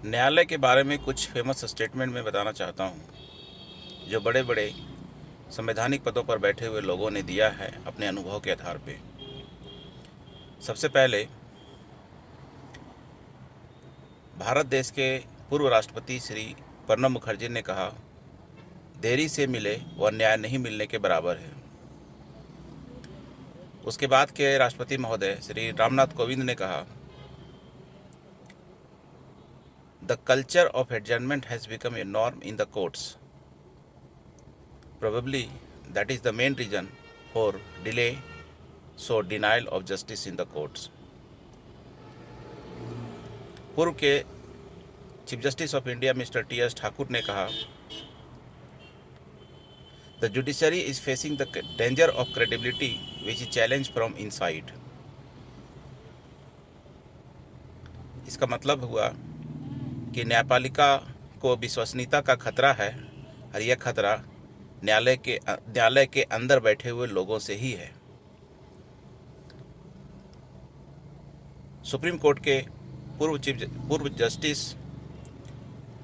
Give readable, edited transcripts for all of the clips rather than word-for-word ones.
न्यायालय के बारे में कुछ फेमस स्टेटमेंट मैं बताना चाहता हूँ, जो बड़े बड़े संवैधानिक पदों पर बैठे हुए लोगों ने दिया है अपने अनुभव के आधार पे। सबसे पहले भारत देश के पूर्व राष्ट्रपति श्री प्रणब मुखर्जी ने कहा, देरी से मिले वह न्याय नहीं मिलने के बराबर है। उसके बाद के राष्ट्रपति महोदय श्री रामनाथ कोविंद ने कहा, the culture of adjournment has become a norm in the courts. Probably that is the main reason for delay, so denial of justice in the courts. पूर्व के chief justice of India mister T.S.. Thakur ने कहा, the judiciary is facing the danger of credibility which is challenge from inside. इसका मतलब हुआ कि न्यायपालिका को विश्वसनीयता का खतरा है और यह खतरा न्यायालय के अंदर बैठे हुए लोगों से ही है। सुप्रीम कोर्ट के पूर्व जस्टिस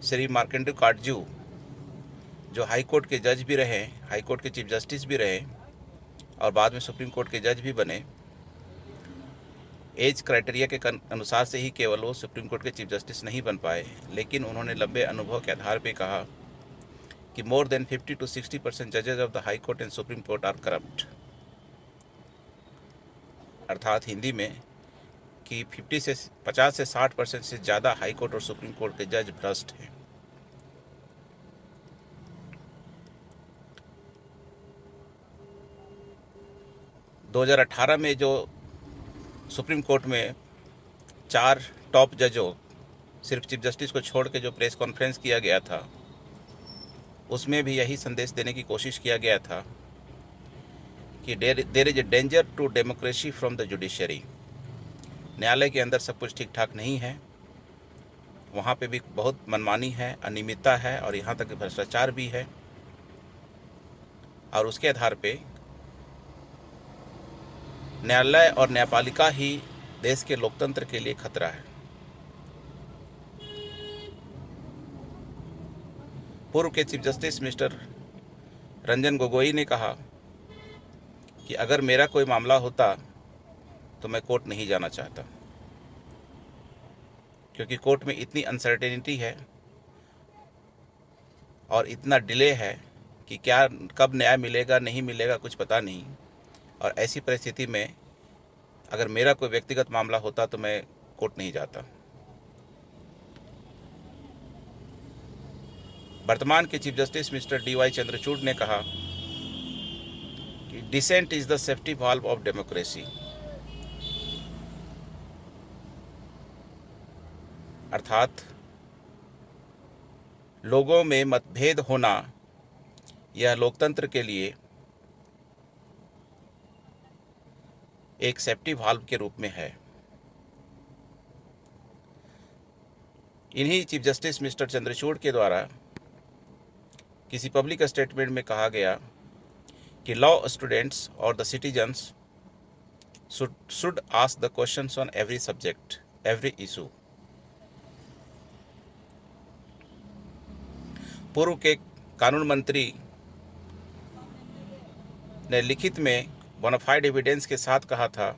श्री मार्कंडेय काटजू, जो हाई कोर्ट के जज भी रहे, हाई कोर्ट के चीफ जस्टिस भी रहे और बाद में सुप्रीम कोर्ट के जज भी बने, एज क्राइटेरिया के अनुसार से ही केवल वो सुप्रीम कोर्ट के चीफ जस्टिस नहीं बन पाए, लेकिन उन्होंने लंबे अनुभव के आधार पर कहा कि मोर देन 50 to 60% जजेज of the High Court and Supreme Court are corrupt. अर्थात हिंदी में कि 50 से 60% से ज़्यादा हाई कोर्ट और सुप्रीम कोर्ट के जज भ्रष्ट हैं। दो 2018 में जो सुप्रीम कोर्ट में 4 टॉप जजों, सिर्फ चीफ जस्टिस को छोड़ के जो प्रेस कॉन्फ्रेंस किया गया था, उसमें भी यही संदेश देने की कोशिश किया गया था कि there is a danger to democracy from the judiciary. न्यायालय के अंदर सब कुछ ठीक ठाक नहीं है, वहाँ पे भी बहुत मनमानी है, अनियमितता है और यहाँ तक भ्रष्टाचार भी है, और उसके आधार पे न्यायालय और न्यायपालिका ही देश के लोकतंत्र के लिए खतरा है। पूर्व के chief justice mister Ranjan Gogoi ने कहा कि अगर मेरा कोई मामला होता तो मैं कोर्ट नहीं जाना चाहता, क्योंकि कोर्ट में इतनी अनसर्टेनिटी है और इतना डिले है कि क्या कब न्याय मिलेगा नहीं मिलेगा कुछ पता नहीं, और ऐसी परिस्थिति में अगर मेरा कोई व्यक्तिगत मामला होता तो मैं कोर्ट नहीं जाता। वर्तमान के chief justice mister D Y. Chandrachud ने कहा कि dissent is the safety valve of democracy. अर्थात लोगों में मतभेद होना यह लोकतंत्र के लिए एक सेफ्टी वाल्व के रूप में है। इन्हीं चीफ जस्टिस मिस्टर चंद्रचूड़ के द्वारा किसी पब्लिक स्टेटमेंट में कहा गया कि लॉ स्टूडेंट्स और the citizens should ask the questions on every subject, every issue. पूर्व के कानून मंत्री ने लिखित में बोनाफाइड एविडेंस के साथ कहा था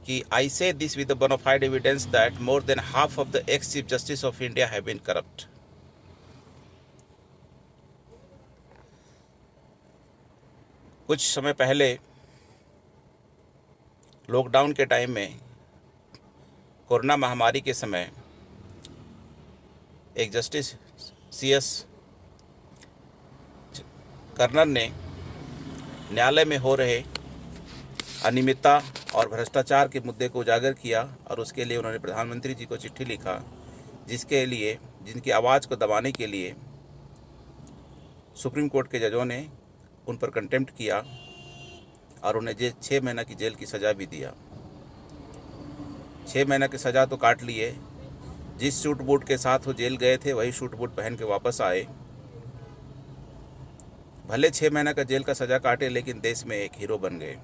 कि I say this with the bona fide evidence that more than half of the ex chief justice of India have been corrupt. कुछ समय पहले लॉकडाउन के टाइम में, कोरोना महामारी के समय, एक जस्टिस सी.एस. कर्नल ने न्यायालय में हो रहे अनियमितता और भ्रष्टाचार के मुद्दे को उजागर किया और उसके लिए उन्होंने प्रधानमंत्री जी को चिट्ठी लिखा, जिनकी आवाज़ को दबाने के लिए सुप्रीम कोर्ट के जजों ने उन पर कंटेम्प्ट किया और उन्हें 6 महीना की जेल की सज़ा भी दिया। 6 महीना की सज़ा तो काट लिए, जिस सूट बूट के साथ वो जेल गए थे वही सूट बूट पहन के वापस आए। भले 6 महीना का जेल का सज़ा काटे, लेकिन देश में एक हीरो बन गए।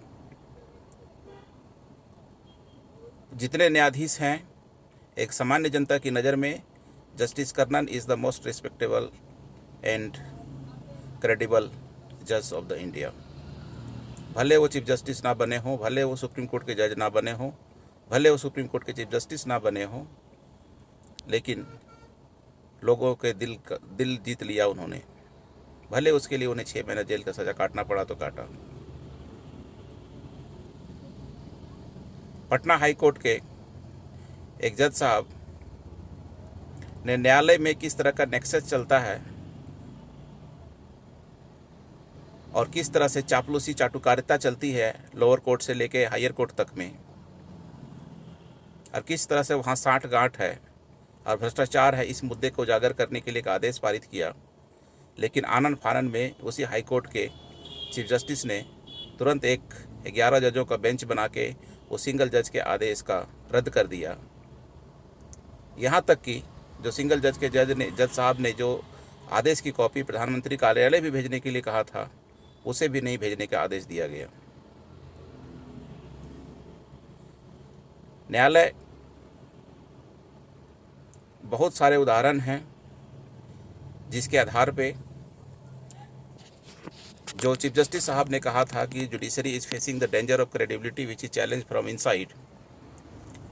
जितने न्यायाधीश हैं एक सामान्य जनता की नज़र में Justice Karnan is the most respectable and credible जज ऑफ द इंडिया। भले वो चीफ जस्टिस ना बने हों, भले वो सुप्रीम कोर्ट के जज ना बने हों, भले वो सुप्रीम कोर्ट के चीफ जस्टिस ना बने हों, लेकिन लोगों के दिल जीत लिया उन्होंने। भले उसके लिए उन्हें 6 महीना जेल का सज़ा काटना पड़ा तो काटा। पटना हाई कोर्ट के एक जज साहब ने न्यायालय में किस तरह का नेक्सस चलता है और किस तरह से चापलूसी चाटुकारिता चलती है लोअर कोर्ट से लेके हायर कोर्ट तक में, और किस तरह से वहाँ साठ गांठ है और भ्रष्टाचार है, इस मुद्दे को उजागर करने के लिए एक आदेश पारित किया। लेकिन आनन फानन में उसी हाई कोर्ट के चीफ जस्टिस ने तुरंत एक 11 जजों का बेंच बना के वो सिंगल जज के आदेश का रद्द कर दिया। यहाँ तक कि जो सिंगल जज के जज साहब ने जो आदेश की कॉपी प्रधानमंत्री कार्यालय भी भेजने के लिए कहा था, उसे भी नहीं भेजने का आदेश दिया गया। न्यायालय बहुत सारे उदाहरण हैं जिसके आधार पे जो चीफ जस्टिस साहब ने कहा था कि judiciary is facing the danger of credibility which is challenge from inside,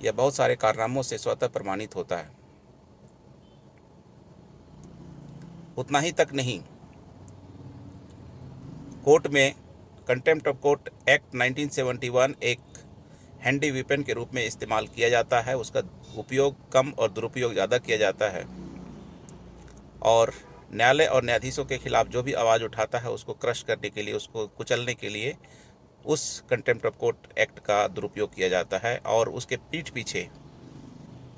यह बहुत सारे कारनामों से स्वतः प्रमाणित होता है। उतना ही तक नहीं, कोर्ट में कंटेम्प्ट ऑफ कोर्ट एक्ट 1971 एक हैंडी वेपन के रूप में इस्तेमाल किया जाता है। उसका उपयोग कम और दुरुपयोग ज़्यादा किया जाता है, और न्यायालय और न्यायाधीशों के खिलाफ जो भी आवाज़ उठाता है उसको क्रश करने के लिए, उसको कुचलने के लिए उस कंटेम्प्ट ऑफ कोर्ट एक्ट का दुरुपयोग किया जाता है। और उसके पीठ पीछे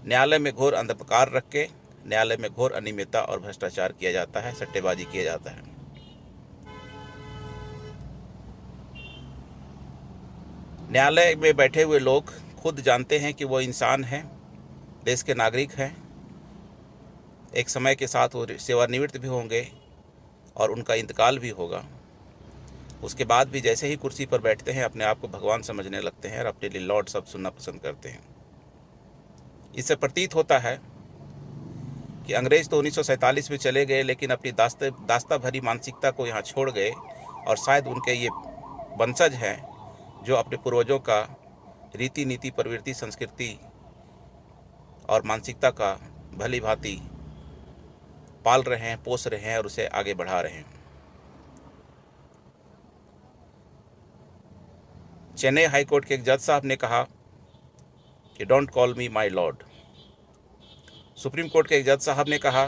न्यायालय में घोर अंधकार रख के न्यायालय में घोर अनियमितता और भ्रष्टाचार किया जाता है, सट्टेबाजी किया जाता है। न्यायालय में बैठे हुए लोग खुद जानते हैं कि वो इंसान हैं, देश के नागरिक हैं, एक समय के साथ वो सेवानिवृत्त भी होंगे और उनका इंतकाल भी होगा। उसके बाद भी जैसे ही कुर्सी पर बैठते हैं अपने आप को भगवान समझने लगते हैं और अपने लिए लॉर्ड सब सुनना पसंद करते हैं। इससे प्रतीत होता है कि अंग्रेज तो 1947 में चले गए, लेकिन अपनी दास्ता भरी मानसिकता को यहाँ छोड़ गए, और शायद उनके ये वंशज हैं जो अपने पूर्वजों का रीति नीति प्रवृत्ति संस्कृति और मानसिकता का भली भांति पाल रहे हैं, पोस रहे हैं और उसे आगे बढ़ा रहे हैं। चेन्नई हाई कोर्ट के एक जज साहब ने कहा कि don't call me my Lord. Supreme Court के एक जज साहब ने कहा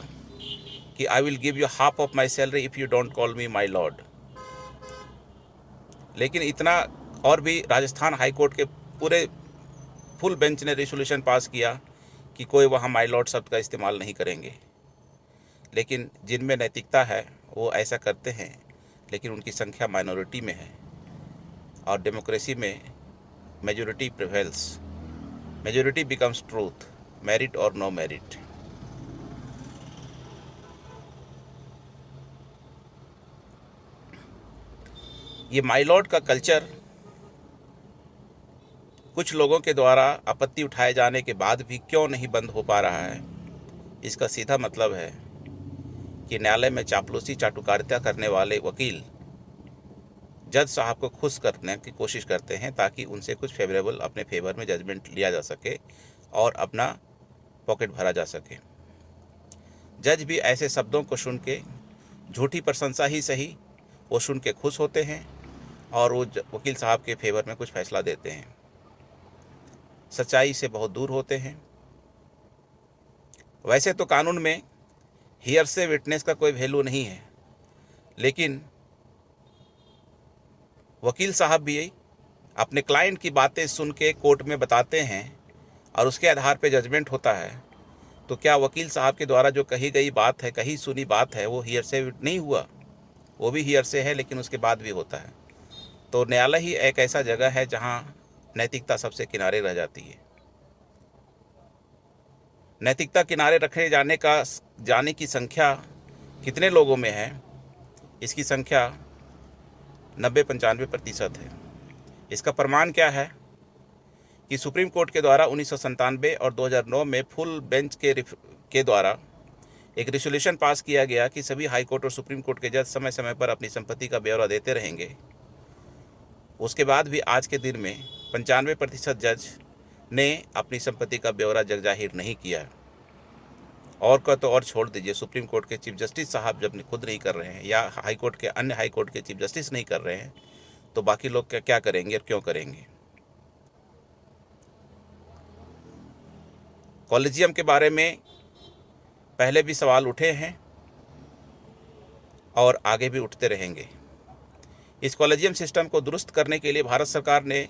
कि I will give you half of my salary if you don't call me my lord. लेकिन इतना और भी राजस्थान हाई कोर्ट के पूरे फुल बेंच ने रेजोल्यूशन पास किया कि कोई वहाँ माई लॉर्ड शब्द का इस्तेमाल नहीं करेंगे। लेकिन जिनमें नैतिकता है वो ऐसा करते हैं, लेकिन उनकी संख्या माइनॉरिटी में है, और डेमोक्रेसी में majority prevails, majority becomes truth, merit और नो मेरिट। ये माई लॉर्ड का कल्चर कुछ लोगों के द्वारा आपत्ति उठाए जाने के बाद भी क्यों नहीं बंद हो पा रहा है, इसका सीधा मतलब है कि न्यायालय में चापलूसी चाटुकारिता करने वाले वकील जज साहब को खुश करने की कोशिश करते हैं ताकि उनसे कुछ फेवरेबल अपने फेवर में जजमेंट लिया जा सके और अपना पॉकेट भरा जा सके। जज भी ऐसे शब्दों को सुन के, झूठी प्रशंसा ही सही, वो सुन के खुश होते हैं और वो वकील साहब के फेवर में कुछ फैसला देते हैं। सच्चाई से बहुत दूर होते हैं। वैसे तो कानून में हियर से विटनेस का कोई वैल्यू नहीं है, लेकिन वकील साहब भी अपने क्लाइंट की बातें सुन के कोर्ट में बताते हैं और उसके आधार पे जजमेंट होता है, तो क्या वकील साहब के द्वारा जो कही गई बात है, कही सुनी बात है, वो हियर से नहीं हुआ? वो भी हियर से है, लेकिन उसके बाद भी होता है। तो न्यायालय ही एक ऐसा जगह है जहाँ नैतिकता सबसे किनारे रह जाती है। नैतिकता किनारे रखे जाने की संख्या कितने लोगों में है? इसकी संख्या 90-95% है। इसका प्रमाण क्या है कि सुप्रीम कोर्ट के द्वारा 1997 और 2009 में फुल बेंच के द्वारा एक रेजोल्यूशन पास किया गया कि सभी हाई कोर्ट और सुप्रीम कोर्ट के जज समय समय पर अपनी संपत्ति का ब्यौरा देते रहेंगे। उसके बाद भी आज के दिन में 95% जज ने अपनी संपत्ति का ब्यौरा जग जाहिर नहीं किया। और का तो और छोड़ दीजिए, सुप्रीम कोर्ट के चीफ जस्टिस साहब जब खुद नहीं कर रहे हैं या हाई कोर्ट के अन्य हाई कोर्ट के चीफ जस्टिस नहीं कर रहे हैं, तो बाकी लोग क्या करेंगे और क्यों करेंगे। कॉलेजियम के बारे में पहले भी सवाल उठे हैं और आगे भी उठते रहेंगे। इस कॉलेजियम सिस्टम को दुरुस्त करने के लिए भारत सरकार ने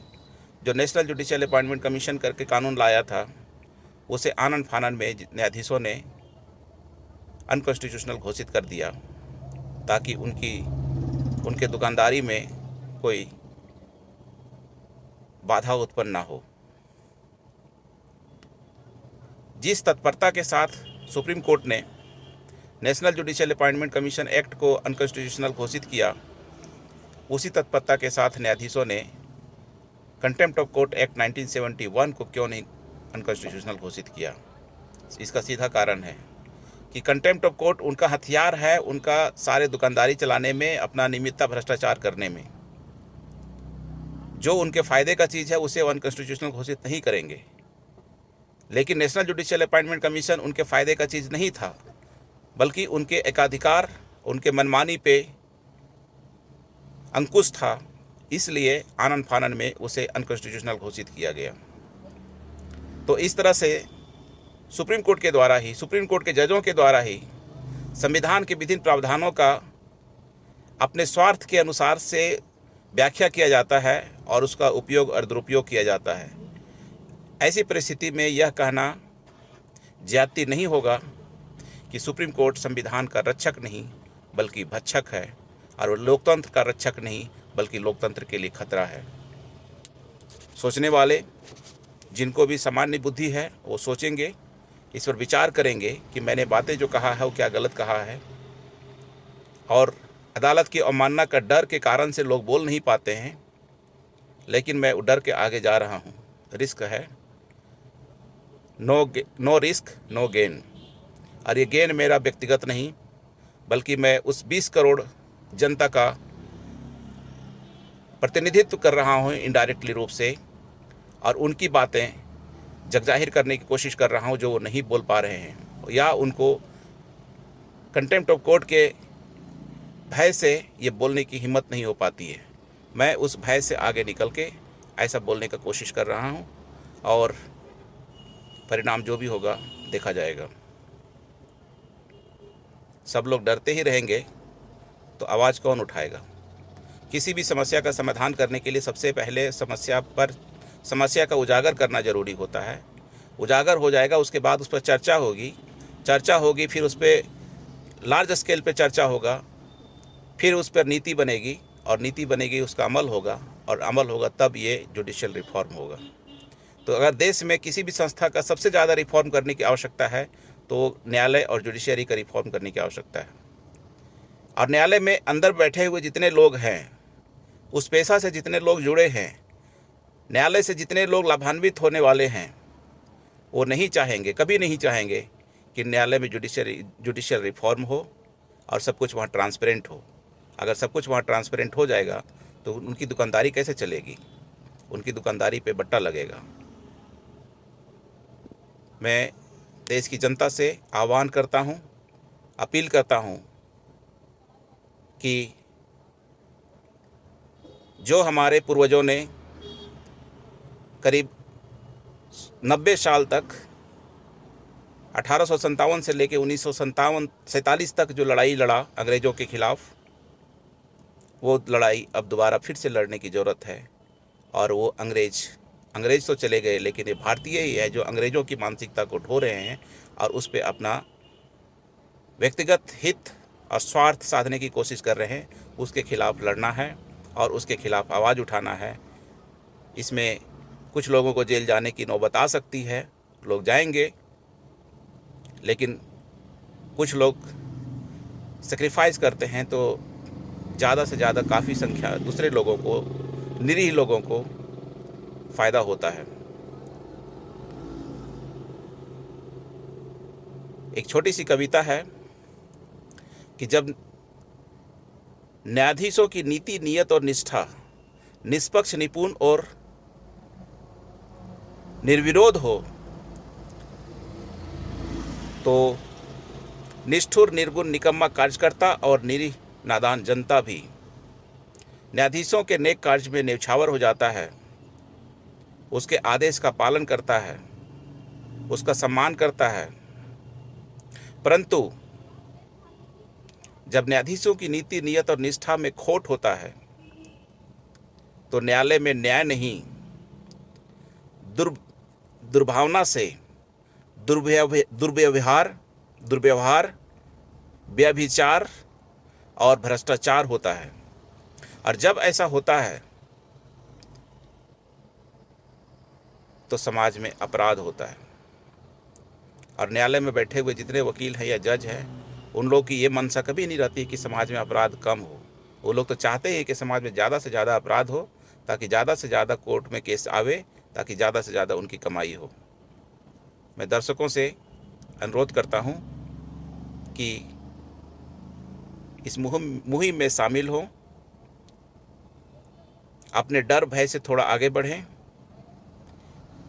जो नेशनल जुडिशियल अपॉइंटमेंट कमीशन करके कानून लाया था, उसे आनन फानन में न्यायाधीशों ने अनकॉन्स्टिट्यूशनल घोषित कर दिया, ताकि उनके दुकानदारी में कोई बाधा उत्पन्न ना हो। जिस तत्परता के साथ सुप्रीम कोर्ट ने national judicial appointment commission act को अनकॉन्स्टिट्यूशनल घोषित किया, उसी तत्परता के साथ न्यायाधीशों ने कंटेम्प्ट ऑफ कोर्ट एक्ट 1971 को क्यों नहीं अनकॉन्स्टिट्यूशनल घोषित किया। इसका सीधा कारण है कि कंटेम्प्ट ऑफ कोर्ट उनका हथियार है, उनका सारे दुकानदारी चलाने में, अपना निमित्ता भ्रष्टाचार करने में। जो उनके फ़ायदे का चीज़ है उसे वो अनकॉन्स्टिट्यूशनल घोषित नहीं करेंगे। लेकिन नेशनल जुडिशियल अपॉइंटमेंट कमीशन उनके फ़ायदे का चीज़ नहीं था, बल्कि उनके एकाधिकार, उनके मनमानी पे अंकुश था। इसलिए आनन फानन में उसे अनकॉन्स्टिट्यूशनल घोषित किया गया। तो इस तरह से सुप्रीम कोर्ट के द्वारा ही, सुप्रीम कोर्ट के जजों के द्वारा ही संविधान के विभिन्न प्रावधानों का अपने स्वार्थ के अनुसार से व्याख्या किया जाता है और उसका उपयोग और दुरुपयोग किया जाता है। ऐसी परिस्थिति में यह कहना ज्यादती नहीं होगा कि सुप्रीम कोर्ट संविधान का रक्षक नहीं बल्कि भक्षक है, और वो लोकतंत्र का रक्षक नहीं बल्कि लोकतंत्र के लिए खतरा है। सोचने वाले, जिनको भी सामान्य बुद्धि है, वो सोचेंगे, इस पर विचार करेंगे कि मैंने बातें जो कहा है वो क्या गलत कहा है। और अदालत की अवमानना का डर के कारण से लोग बोल नहीं पाते हैं, लेकिन मैं डर के आगे जा रहा हूँ। रिस्क है, नो रिस्क नो गेन। और ये गेन मेरा व्यक्तिगत नहीं, बल्कि मैं उस 20 करोड़ जनता का प्रतिनिधित्व कर रहा हूँ इनडायरेक्टली रूप से, और उनकी बातें जगजाहिर करने की कोशिश कर रहा हूँ जो वो नहीं बोल पा रहे हैं, या उनको कंटेम्प्ट ऑफ कोर्ट के भय से ये बोलने की हिम्मत नहीं हो पाती है। मैं उस भय से आगे निकल के ऐसा बोलने का कोशिश कर रहा हूँ, और परिणाम जो भी होगा देखा जाएगा। सब लोग डरते ही रहेंगे तो आवाज़ कौन उठाएगा। किसी भी समस्या का समाधान करने के लिए सबसे पहले समस्या का उजागर करना ज़रूरी होता है। उजागर हो जाएगा, उसके बाद उस पर चर्चा होगी, फिर उस पर लार्ज स्केल पे चर्चा होगा, फिर उस पर नीति बनेगी, और नीति बनेगी, उसका अमल होगा, और अमल होगा तब ये जुडिशियल रिफॉर्म होगा। तो अगर देश में किसी भी संस्था का सबसे ज़्यादा रिफॉर्म करने की आवश्यकता है तो न्यायालय और जुडिशरी का रिफॉर्म करने की आवश्यकता है। और न्यायालय में अंदर बैठे हुए जितने लोग हैं, उस पेशा से जितने लोग जुड़े हैं, न्यायालय से जितने लोग लाभान्वित होने वाले हैं, वो नहीं चाहेंगे, कभी नहीं चाहेंगे कि न्यायालय में जुडिशियल रिफॉर्म हो और सब कुछ वहाँ ट्रांसपेरेंट हो। अगर सब कुछ वहाँ ट्रांसपेरेंट हो जाएगा तो उनकी दुकानदारी कैसे चलेगी, उनकी दुकानदारी पे बट्टा लगेगा। मैं देश की जनता से आह्वान करता हूँ, अपील करता हूँ कि जो हमारे पूर्वजों ने करीब 90 साल तक 1857 से लेकर 1947 तक जो लड़ाई लड़ा अंग्रेज़ों के ख़िलाफ़, वो लड़ाई अब दोबारा फिर से लड़ने की ज़रूरत है। और वो अंग्रेज़ तो चले गए, लेकिन ये भारतीय ही है जो अंग्रेज़ों की मानसिकता को ढो रहे हैं और उस पर अपना व्यक्तिगत हित और स्वार्थ साधने की कोशिश कर रहे हैं। उसके खिलाफ़ लड़ना है और उसके खिलाफ़ आवाज़ उठाना है। इसमें कुछ लोगों को जेल जाने की नौबत आ सकती है, लोग जाएंगे, लेकिन कुछ लोग सेक्रीफाइस करते हैं तो ज़्यादा से ज़्यादा काफ़ी संख्या दूसरे लोगों को, निरीह लोगों को फ़ायदा होता है। एक छोटी सी कविता है कि जब न्यायाधीशों की नीति, नियत और निष्ठा निष्पक्ष, निपुण और निर्विरोध हो, तो निष्ठुर, निर्गुण, निकम्मा कार्यकर्ता और निरीह नादान जनता भी न्यायाधीशों के नेक कार्य में न्यौछावर हो जाता है, उसके आदेश का पालन करता है, उसका सम्मान करता है। परंतु जब न्यायाधीशों की नीति, नियत और निष्ठा में खोट होता है तो न्यायालय में न्याय नहीं, दुर्भावना से दुर्व्यवहार, व्यभिचार और भ्रष्टाचार होता है। और जब ऐसा होता है तो समाज में अपराध होता है। और न्यायालय में बैठे हुए जितने वकील हैं या जज हैं, उन लोगों की ये मंशा कभी नहीं रहती कि समाज में अपराध कम हो। वो लोग तो चाहते हैं कि समाज में ज़्यादा से ज़्यादा अपराध हो, ताकि ज़्यादा से ज़्यादा कोर्ट में केस आवे, ताकि ज़्यादा से ज़्यादा उनकी कमाई हो। मैं दर्शकों से अनुरोध करता हूँ कि इस मुहिम में शामिल हों, अपने डर भय से थोड़ा आगे बढ़ें,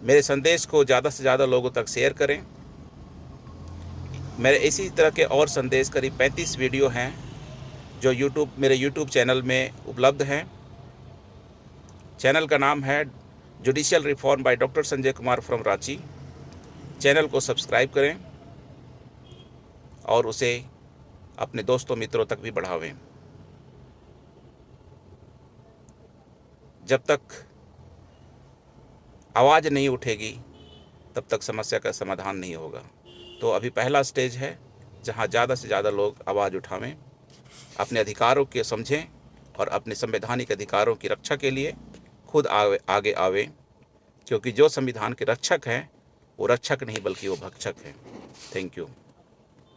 मेरे संदेश को ज़्यादा से ज़्यादा लोगों तक शेयर करें। मेरे इसी तरह के और संदेश करीब 35 वीडियो हैं जो मेरे यूट्यूब चैनल में उपलब्ध हैं। चैनल का नाम है judicial reform by doctor Sanjay Kumar from Ranchi. Channel को सब्सक्राइब करें और उसे अपने दोस्तों मित्रों तक भी बढ़ावें। जब तक आवाज़ नहीं उठेगी तब तक समस्या का समाधान नहीं होगा। तो अभी पहला स्टेज है जहां ज़्यादा से ज़्यादा लोग आवाज़ उठावें, अपने अधिकारों के समझें और अपने संवैधानिक अधिकारों की रक्षा के लिए खुद आगे आवे, क्योंकि जो संविधान के रक्षक हैं वो रक्षक नहीं बल्कि वो भक्षक हैं। Thank you.